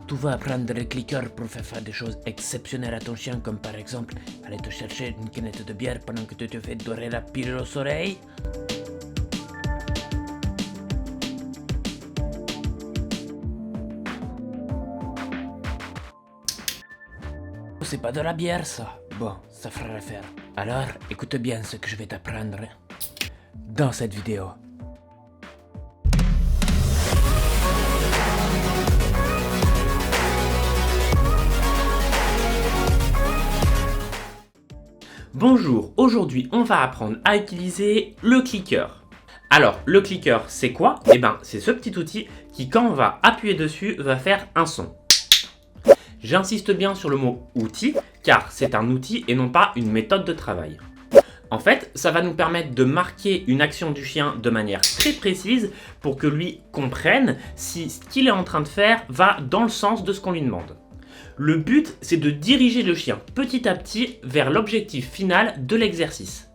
Tu vas apprendre le clicker pour faire des choses exceptionnelles à ton chien, comme par exemple aller te chercher une canette de bière pendant que tu te fais dorer la pile aux oreilles. C'est pas de la bière ça. Bon, ça fera l'affaire. Alors, écoute bien ce que je vais t'apprendre dans cette vidéo. Bonjour, aujourd'hui on va apprendre à utiliser le clicker. Alors le clicker c'est quoi? Eh ben c'est ce petit outil qui quand on va appuyer dessus va faire un son. J'insiste bien sur le mot outil car c'est un outil et non pas une méthode de travail. En fait, ça va nous permettre de marquer une action du chien de manière très précise pour que lui comprenne si ce qu'il est en train de faire va dans le sens de ce qu'on lui demande. Le but, c'est de diriger le chien petit à petit vers l'objectif final de l'exercice.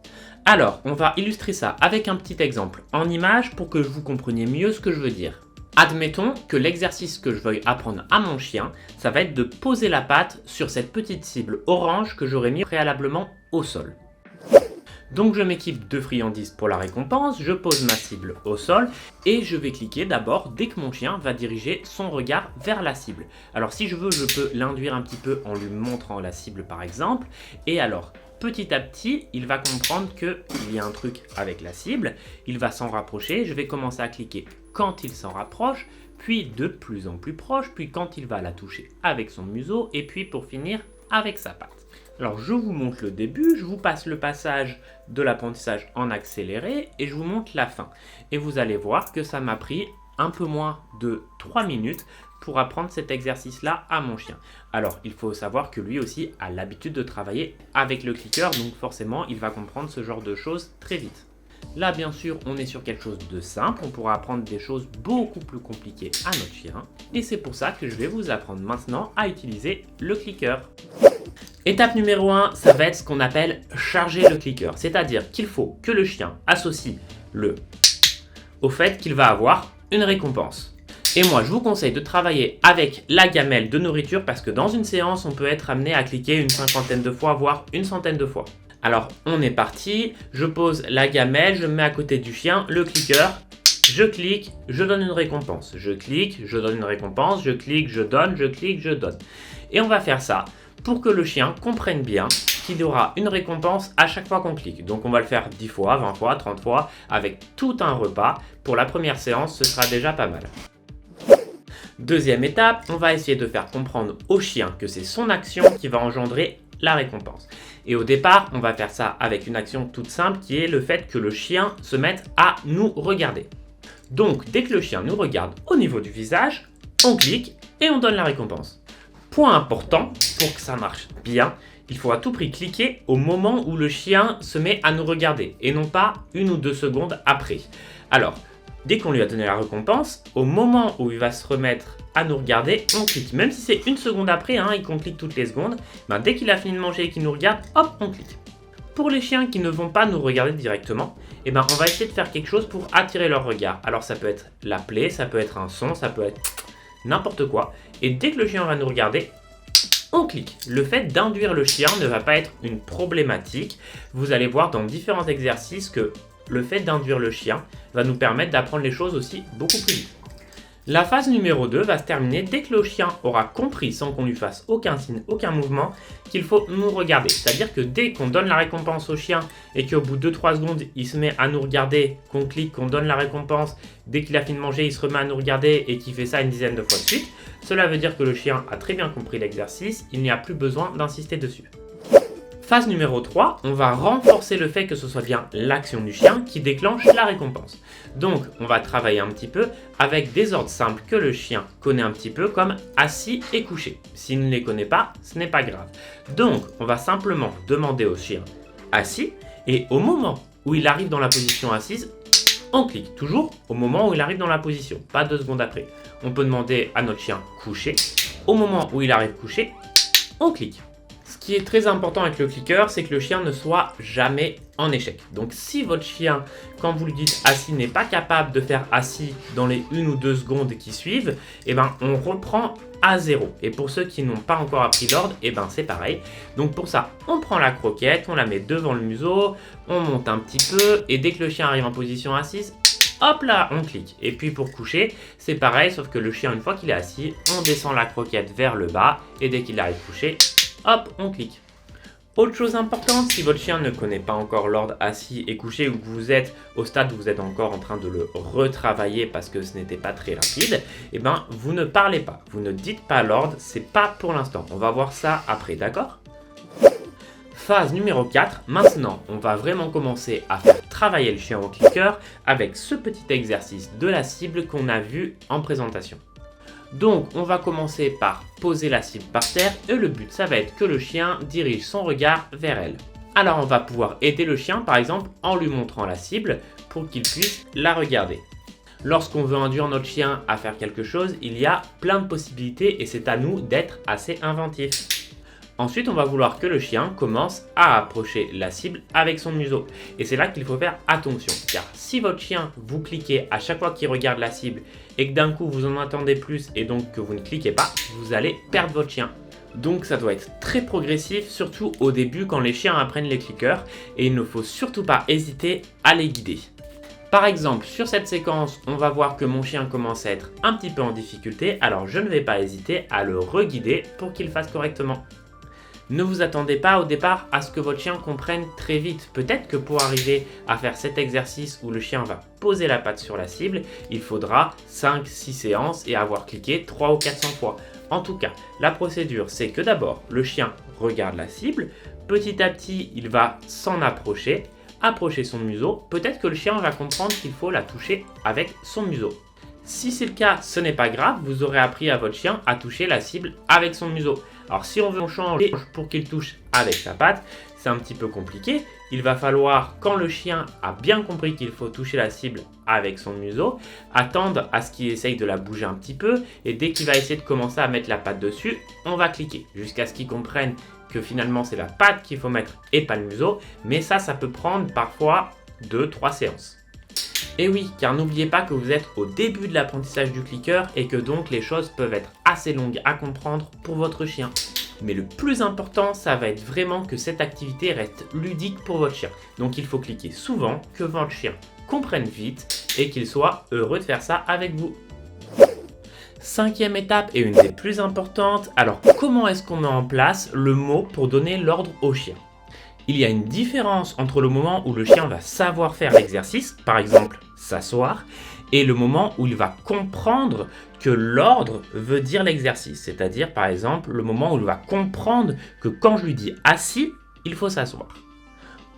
Alors, on va illustrer ça avec un petit exemple en image pour que vous compreniez mieux ce que je veux dire. Admettons que l'exercice que je veuille apprendre à mon chien, ça va être de poser la patte sur cette petite cible orange que j'aurais mis préalablement au sol. Donc je m'équipe de friandises pour la récompense, je pose ma cible au sol et je vais cliquer d'abord dès que mon chien va diriger son regard vers la cible. Alors si je veux, je peux l'induire un petit peu en lui montrant la cible par exemple. Et alors petit à petit, il va comprendre qu'il y a un truc avec la cible, il va s'en rapprocher, je vais commencer à cliquer quand il s'en rapproche, puis de plus en plus proche, puis quand il va la toucher avec son museau et puis pour finir avec sa patte. Alors je vous montre le début, je vous passe le passage de l'apprentissage en accéléré et je vous montre la fin. Et vous allez voir que ça m'a pris un peu moins de 3 minutes pour apprendre cet exercice-là à mon chien. Alors il faut savoir que lui aussi a l'habitude de travailler avec le clicker, donc forcément il va comprendre ce genre de choses très vite. Là bien sûr on est sur quelque chose de simple, on pourra apprendre des choses beaucoup plus compliquées à notre chien. Et c'est pour ça que je vais vous apprendre maintenant à utiliser le clicker. Étape numéro 1, ça va être ce qu'on appelle charger le clicker. C'est-à-dire qu'il faut que le chien associe le au fait qu'il va avoir une récompense. Et moi, je vous conseille de travailler avec la gamelle de nourriture parce que dans une séance, on peut être amené à cliquer une cinquantaine de fois, voire une centaine de fois. Alors, on est parti. Je pose la gamelle, je mets à côté du chien le clicker. Je clique, je donne une récompense. Je clique, je donne une récompense. Je clique, je donne, je clique, je donne. Et on va faire ça pour que le chien comprenne bien qu'il y aura une récompense à chaque fois qu'on clique. Donc on va le faire 10 fois, 20 fois, 30 fois, avec tout un repas. Pour la première séance, ce sera déjà pas mal. Deuxième étape, on va essayer de faire comprendre au chien que c'est son action qui va engendrer la récompense. Et au départ, on va faire ça avec une action toute simple qui est le fait que le chien se mette à nous regarder. Donc dès que le chien nous regarde au niveau du visage, on clique et on donne la récompense. Point important, pour que ça marche bien, il faut à tout prix cliquer au moment où le chien se met à nous regarder et non pas 1 ou 2 secondes après. Alors, dès qu'on lui a donné la récompense, au moment où il va se remettre à nous regarder, on clique. Même si c'est 1 seconde après et qu'on clique toutes les secondes, dès qu'il a fini de manger et qu'il nous regarde, hop, on clique. Pour les chiens qui ne vont pas nous regarder directement, on va essayer de faire quelque chose pour attirer leur regard. Alors ça peut être la plaie, ça peut être un son, ça peut être n'importe quoi. Et dès que le chien va nous regarder, on clique. Le fait d'induire le chien ne va pas être une problématique. Vous allez voir dans différents exercices que le fait d'induire le chien va nous permettre d'apprendre les choses aussi beaucoup plus vite. La phase numéro 2 va se terminer dès que le chien aura compris, sans qu'on lui fasse aucun signe, aucun mouvement, qu'il faut nous regarder. C'est-à-dire que dès qu'on donne la récompense au chien et qu'au bout de 2-3 secondes, il se met à nous regarder, qu'on clique, qu'on donne la récompense, dès qu'il a fini de manger, il se remet à nous regarder et qu'il fait ça une dizaine de fois de suite, cela veut dire que le chien a très bien compris l'exercice, il n'y a plus besoin d'insister dessus. Phase numéro 3, on va renforcer le fait que ce soit bien l'action du chien qui déclenche la récompense. Donc, on va travailler un petit peu avec des ordres simples que le chien connaît un petit peu comme assis et couché. S'il ne les connaît pas, ce n'est pas grave. Donc, on va simplement demander au chien assis et au moment où il arrive dans la position assise, on clique. Toujours au moment où il arrive dans la position, pas 2 secondes après. On peut demander à notre chien couché. Au moment où il arrive couché, on clique. Ce qui est très important avec le clicker, c'est que le chien ne soit jamais en échec. Donc si votre chien, quand vous lui dites assis, n'est pas capable de faire assis dans les 1 ou 2 secondes qui suivent, eh ben, on reprend à 0. Et pour ceux qui n'ont pas encore appris l'ordre, eh ben, c'est pareil. Donc pour ça, on prend la croquette, on la met devant le museau, on monte un petit peu, et dès que le chien arrive en position assise, hop là, on clique. Et puis pour coucher, c'est pareil, sauf que le chien, une fois qu'il est assis, on descend la croquette vers le bas, et dès qu'il arrive couché, hop, on clique. Autre chose importante, si votre chien ne connaît pas encore l'ordre assis et couché ou que vous êtes au stade où vous êtes encore en train de le retravailler parce que ce n'était pas très rapide, eh ben, vous ne parlez pas, vous ne dites pas l'ordre, c'est pas pour l'instant. On va voir ça après, d'accord ? Phase numéro 4, maintenant on va vraiment commencer à faire travailler le chien au clicker avec ce petit exercice de la cible qu'on a vu en présentation. Donc on va commencer par poser la cible par terre et le but ça va être que le chien dirige son regard vers elle. Alors on va pouvoir aider le chien par exemple en lui montrant la cible pour qu'il puisse la regarder. Lorsqu'on veut induire notre chien à faire quelque chose, il y a plein de possibilités et c'est à nous d'être assez inventifs. Ensuite, on va vouloir que le chien commence à approcher la cible avec son museau. Et c'est là qu'il faut faire attention, car si votre chien, vous cliquez à chaque fois qu'il regarde la cible et que d'un coup vous en attendez plus et donc que vous ne cliquez pas, vous allez perdre votre chien. Donc ça doit être très progressif, surtout au début quand les chiens apprennent les clickers et il ne faut surtout pas hésiter à les guider. Par exemple, sur cette séquence, on va voir que mon chien commence à être un petit peu en difficulté, alors je ne vais pas hésiter à le reguider pour qu'il fasse correctement. Ne vous attendez pas au départ à ce que votre chien comprenne très vite. Peut-être que pour arriver à faire cet exercice où le chien va poser la patte sur la cible, il faudra 5-6 séances et avoir cliqué 300 ou 400 fois. En tout cas, la procédure, c'est que d'abord, le chien regarde la cible. Petit à petit, il va s'en approcher son museau. Peut-être que le chien va comprendre qu'il faut la toucher avec son museau. Si c'est le cas, ce n'est pas grave, vous aurez appris à votre chien à toucher la cible avec son museau. Alors si on veut changer pour qu'il touche avec sa patte, c'est un petit peu compliqué. Il va falloir, quand le chien a bien compris qu'il faut toucher la cible avec son museau, attendre à ce qu'il essaye de la bouger un petit peu. Et dès qu'il va essayer de commencer à mettre la patte dessus, on va cliquer jusqu'à ce qu'il comprenne que finalement c'est la patte qu'il faut mettre et pas le museau. Mais ça peut prendre parfois 2-3 séances. Et oui, car n'oubliez pas que vous êtes au début de l'apprentissage du clicker et que donc les choses peuvent être assez longues à comprendre pour votre chien. Mais le plus important, ça va être vraiment que cette activité reste ludique pour votre chien. Donc il faut cliquer souvent, que votre chien comprenne vite et qu'il soit heureux de faire ça avec vous. 5e étape et une des plus importantes, alors comment est-ce qu'on met en place le mot pour donner l'ordre au chien ? Il y a une différence entre le moment où le chien va savoir faire l'exercice, par exemple s'asseoir, et le moment où il va comprendre que l'ordre veut dire l'exercice. C'est-à-dire par exemple le moment où il va comprendre que quand je lui dis assis, il faut s'asseoir.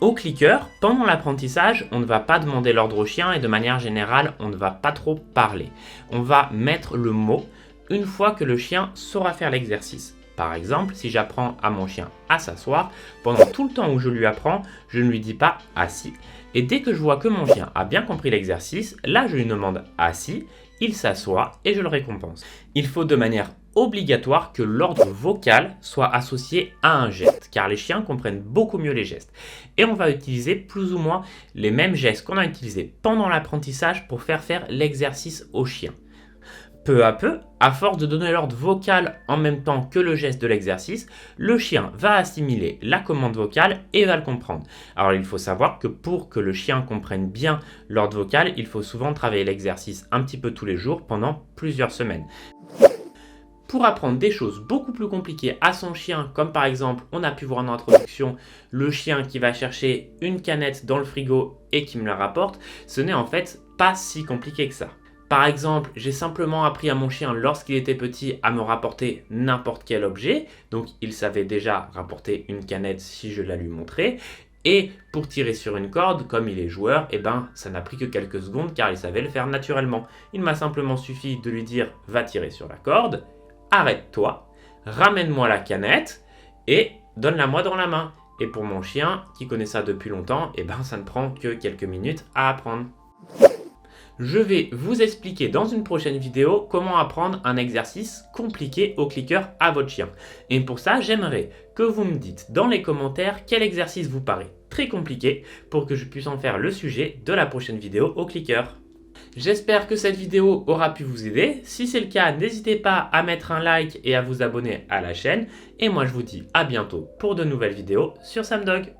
Au clicker, pendant l'apprentissage, on ne va pas demander l'ordre au chien et de manière générale, on ne va pas trop parler. On va mettre le mot une fois que le chien saura faire l'exercice. Par exemple, si j'apprends à mon chien à s'asseoir, pendant tout le temps où je lui apprends, je ne lui dis pas assis. Et dès que je vois que mon chien a bien compris l'exercice, là je lui demande assis, il s'assoit et je le récompense. Il faut de manière obligatoire que l'ordre vocal soit associé à un geste, car les chiens comprennent beaucoup mieux les gestes. Et on va utiliser plus ou moins les mêmes gestes qu'on a utilisés pendant l'apprentissage pour faire l'exercice au chien. Peu à peu, à force de donner l'ordre vocal en même temps que le geste de l'exercice, le chien va assimiler la commande vocale et va le comprendre. Alors il faut savoir que pour que le chien comprenne bien l'ordre vocal, il faut souvent travailler l'exercice un petit peu tous les jours pendant plusieurs semaines. Pour apprendre des choses beaucoup plus compliquées à son chien, comme par exemple, on a pu voir en introduction, le chien qui va chercher une canette dans le frigo et qui me la rapporte, ce n'est en fait pas si compliqué que ça. Par exemple, j'ai simplement appris à mon chien lorsqu'il était petit à me rapporter n'importe quel objet, donc il savait déjà rapporter une canette si je la lui montrais, et pour tirer sur une corde, comme il est joueur, ça n'a pris que quelques secondes car il savait le faire naturellement. Il m'a simplement suffi de lui dire « va tirer sur la corde », arrête-toi, ramène-moi la canette et donne-la-moi dans la main. Et pour mon chien qui connaît ça depuis longtemps, ça ne prend que quelques minutes à apprendre. Je vais vous expliquer dans une prochaine vidéo comment apprendre un exercice compliqué au clicker à votre chien. Et pour ça, j'aimerais que vous me dites dans les commentaires quel exercice vous paraît très compliqué pour que je puisse en faire le sujet de la prochaine vidéo au clicker. J'espère que cette vidéo aura pu vous aider. Si c'est le cas, n'hésitez pas à mettre un like et à vous abonner à la chaîne. Et moi, je vous dis à bientôt pour de nouvelles vidéos sur Samdog.